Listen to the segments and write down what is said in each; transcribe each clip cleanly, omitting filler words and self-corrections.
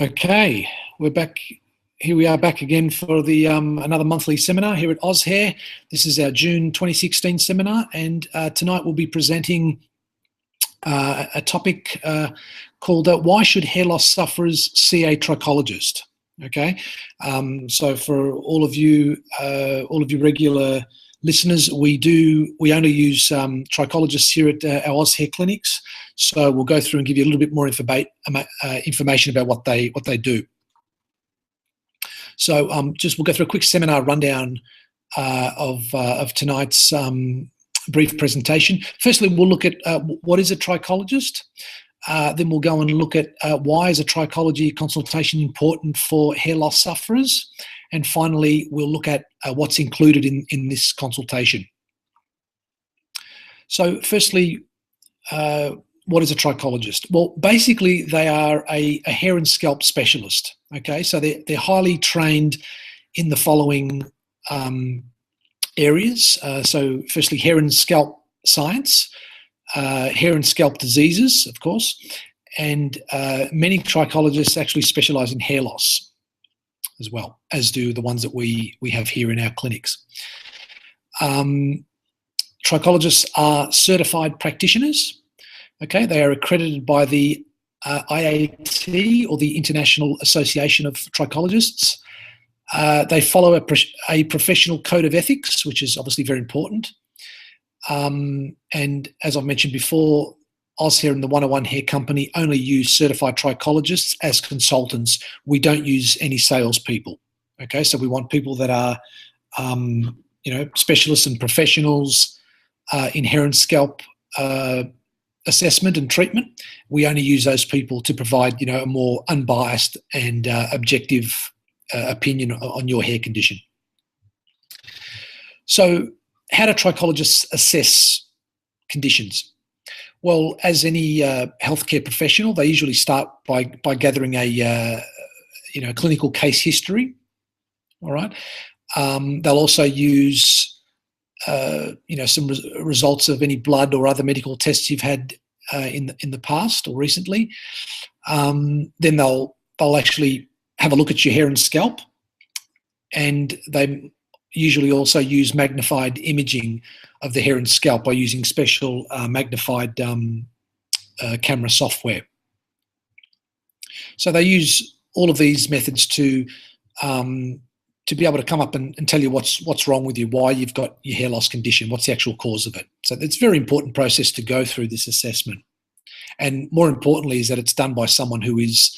Okay, we're back. Here we are back again for the another monthly seminar here at AusHair. This is our June 2016 seminar, and tonight we'll be presenting a topic called "Why Should Hair Loss Sufferers See a Trichologist?" Okay, so for all of you regular listeners, we only use trichologists here at our AusHair clinics. So we'll go through and give you a little bit more information about what they do. So we'll go through a quick seminar rundown of tonight's brief presentation. Firstly, we'll look at what is a trichologist. Then we'll go and look at why is a trichology consultation important for hair loss sufferers. And finally, we'll look at what's included in this consultation. So firstly, what is a trichologist? Well, basically, they are a hair and scalp specialist. Okay, so they're highly trained in the following areas. So firstly, hair and scalp science, hair and scalp diseases, of course, and many trichologists actually specialize in hair loss as well, as do the ones that we have here in our clinics. Trichologists are certified practitioners. Okay, they are accredited by the IAT, or the International Association of Trichologists. They follow a professional code of ethics, which is obviously very important. And as I've mentioned before, AusHair and the 101 Hair Company only use certified trichologists as consultants. We don't use any salespeople. Okay, so we want people that are, specialists and professionals in hair and scalp assessment and treatment. We only use those people to provide, a more unbiased and objective opinion on your hair condition. So, how do trichologists assess conditions? Well, as any healthcare professional, they usually start by gathering a clinical case history. All right. They'll also use some results of any blood or other medical tests you've had in the past or recently. Then they'll actually have a look at your hair and scalp, and they usually also use magnified imaging of the hair and scalp by using special magnified camera software. So they use all of these methods to be able to come up and tell you what's wrong with you, why you've got your hair loss condition, what's the actual cause of it. So it's a very important process to go through this assessment. And more importantly is that it's done by someone who is,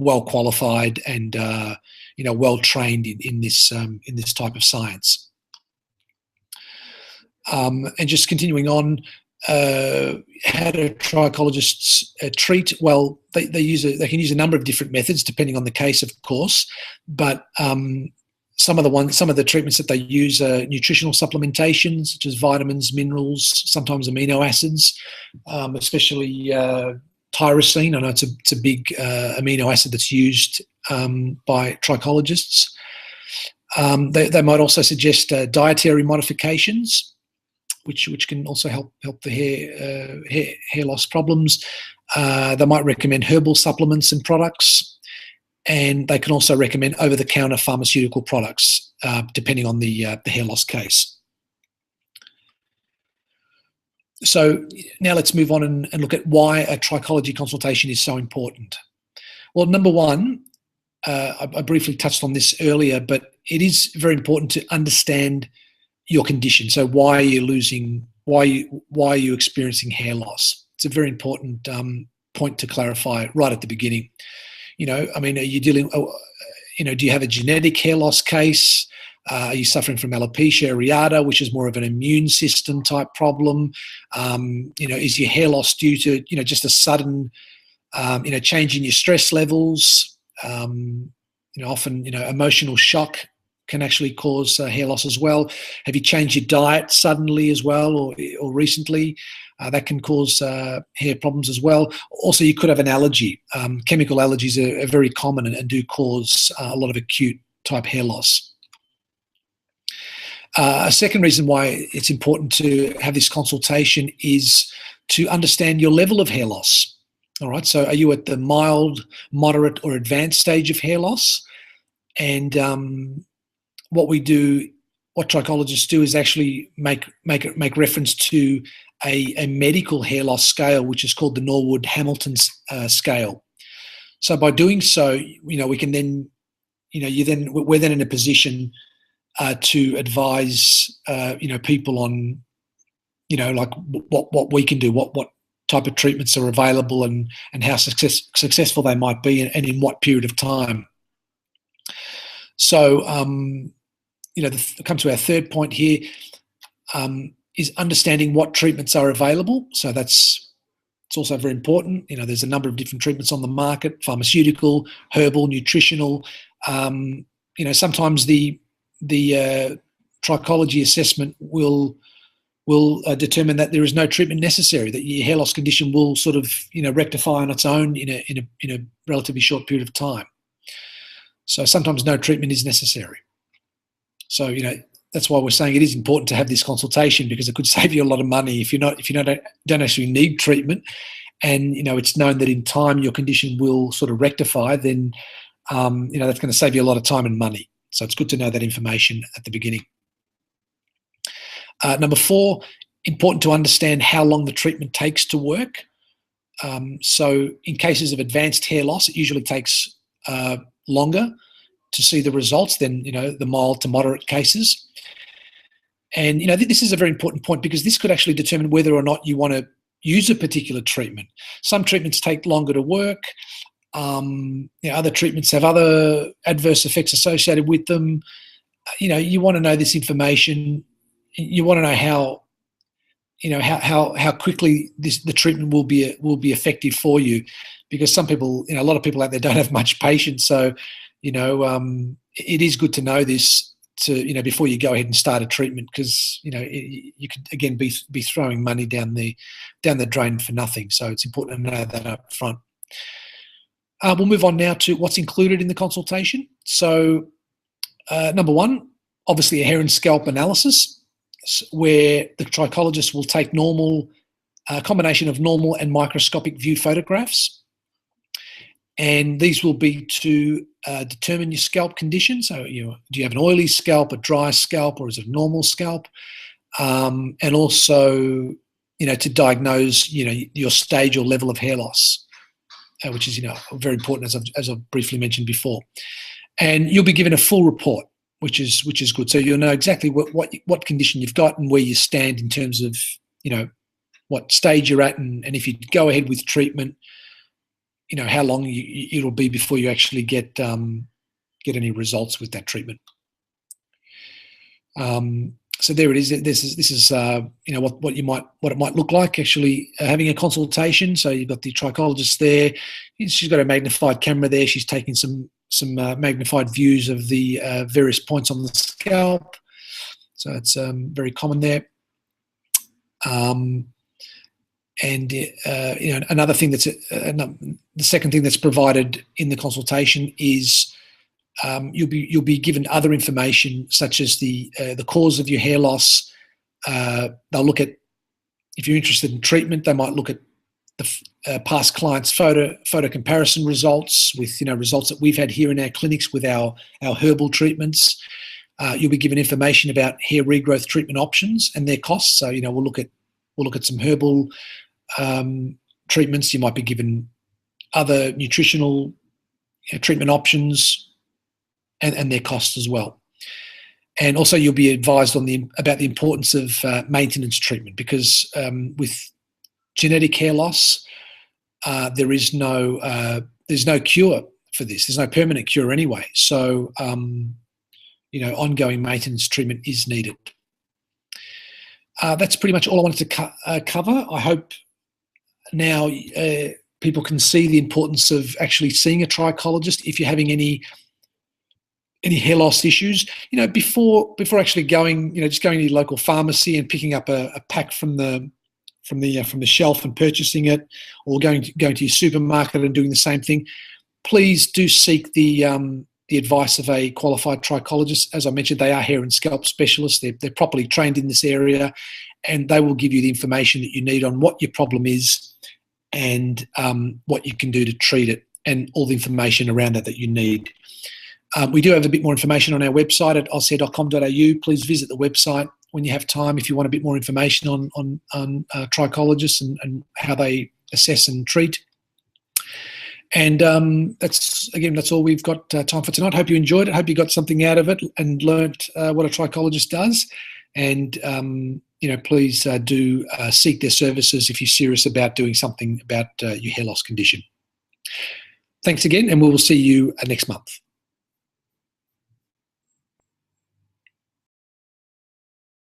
well qualified and, well trained in this type of science. And just continuing on, how do trichologists treat? Well, they can use a number of different methods depending on the case, of course. But some of the treatments that they use are nutritional supplementation, such as vitamins, minerals, sometimes amino acids, especially tyrosine. I know it's a big amino acid that's used by trichologists. They might also suggest dietary modifications, which can also help the hair loss problems. They might recommend herbal supplements and products, and they can also recommend over-the-counter pharmaceutical products, depending on the hair loss case. So now let's move on and look at why a trichology consultation is so important. Well, number one, I briefly touched on this earlier, but it is very important to understand your condition. So why are you experiencing hair loss? It's a very important point to clarify right at the beginning. Are you dealing, do you have a genetic hair loss case? Are you suffering from alopecia areata, which is more of an immune system type problem? Is your hair loss due to, just a sudden, change in your stress levels? Often, emotional shock can actually cause hair loss as well. Have you changed your diet suddenly as well, or recently? That can cause hair problems as well. Also, you could have an allergy. Chemical allergies are very common and do cause a lot of acute type hair loss. A second reason why it's important to have this consultation is to understand your level of hair loss. All right, so are you at the mild, moderate, or advanced stage of hair loss? And what trichologists do is actually make reference to a medical hair loss scale, which is called the Norwood-Hamilton scale. So by doing so, we can then, we're then in a position to advise, people on, like what we can do, what type of treatments are available, and how successful they might be, and in what period of time. So, come to our third point here, is understanding what treatments are available. So it's also very important. There's a number of different treatments on the market: pharmaceutical, herbal, nutritional. Sometimes the trichology assessment will determine that there is no treatment necessary, that your hair loss condition will sort of rectify on its own in a relatively short period of time. So sometimes no treatment is necessary. So that's why we're saying it is important to have this consultation, because it could save you a lot of money if you don't actually need treatment, and it's known that in time your condition will sort of rectify. Then that's going to save you a lot of time and money. So it's good to know that information at the beginning. Number 4, important to understand how long the treatment takes to work. So in cases of advanced hair loss, it usually takes longer to see the results than the mild to moderate cases. And this is a very important point, because this could actually determine whether or not you want to use a particular treatment. Some treatments take longer to work. Other treatments have other adverse effects associated with them. You want to know this information. You want to know how quickly the treatment will be effective for you, because some people, a lot of people out there don't have much patience. So, it is good to know this before you go ahead and start a treatment, because you could again be throwing money down the drain for nothing. So it's important to know that up front. We'll move on now to what's included in the consultation. So number 1, obviously a hair and scalp analysis, where the trichologist will take a combination of normal and microscopic view photographs. And these will be to determine your scalp condition. So, do you have an oily scalp, a dry scalp, or is it a normal scalp? And also, to diagnose, your stage or level of hair loss, which is, very important, as I've briefly mentioned before. And you'll be given a full report, which is good. So you'll know exactly what condition you've got and where you stand in terms of, what stage you're at, and if you go ahead with treatment, how long it'll be before you actually get any results with that treatment. So there it is. This is what it might look like actually having a consultation. So you've got the trichologist there. She's got a magnified camera there. She's taking some magnified views of the various points on the scalp. So it's very common there. Another thing the second thing that's provided in the consultation is you'll be given other information, such as the cause of your hair loss. They'll look at, if you're interested in treatment, they might look at the past clients' photo comparison results with results that we've had here in our clinics with our herbal treatments. You'll be given information about hair regrowth treatment options and their costs. So we'll look at some herbal treatments. You might be given other nutritional treatment options and their costs as well. And also you'll be advised about the importance of maintenance treatment, because with genetic hair loss, there's no cure for this. There's no permanent cure anyway. So ongoing maintenance treatment is needed. That's pretty much all I wanted to cover. I hope now people can see the importance of actually seeing a trichologist if you're having any hair loss issues. Before actually going, just going to your local pharmacy and picking up a pack from the shelf and purchasing it, or going to your supermarket and doing the same thing. Please do seek the advice of a qualified trichologist. As I mentioned, they are hair and scalp specialists. They're properly trained in this area, and they will give you the information that you need on what your problem is and what you can do to treat it, and all the information around that you need. We do have a bit more information on our website at auscare.com.au. Please visit the website when you have time if you want a bit more information on trichologists and how they assess and treat. And that's all we've got time for tonight. Hope you enjoyed it. Hope you got something out of it and learnt what a trichologist does. And please do seek their services if you're serious about doing something about your hair loss condition. Thanks again, and we will see you next month.